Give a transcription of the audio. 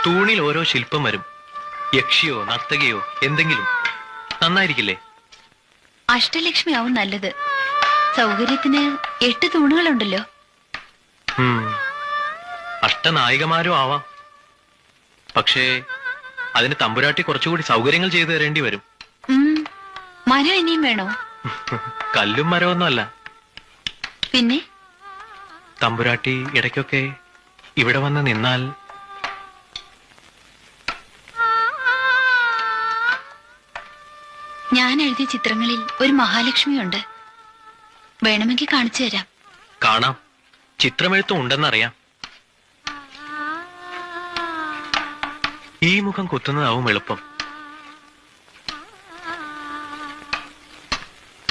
തൂണിൽ ഓരോ ശില്പം വരും. യക്ഷിയോ നർത്തകിയോ എന്തെങ്കിലും. നന്നായിരിക്കില്ലേ? അഷ്ടലക്ഷ്മി ആവും നല്ലത്. സൗകര്യത്തിന് 8 തൂണുകളുണ്ടല്ലോ. അഷ്ടനായികമാരും ആവാം. പക്ഷേ അതിന് തമ്പുരാട്ടി കുറച്ചുകൂടി സൗകര്യങ്ങൾ ചെയ്തു തരേണ്ടി വരും. മരം ഇനിയും വേണോ? കല്ലും മരമൊന്നും അല്ല. പിന്നെ തമ്പുരാട്ടി ഇടയ്ക്കൊക്കെ ഇവിടെ വന്ന് നിന്നാൽ. ഞാൻ എഴുതിയ ചിത്രങ്ങളിൽ ഒരു മഹാലക്ഷ്മിയുണ്ട്. വേണമെങ്കിൽ കാണിച്ചു തരാം. കാണാം. ചിത്രമെഴുത്തും ഉണ്ടെന്നറിയാം. ഈ മുഖം കുത്തുന്നതാവും എളുപ്പം.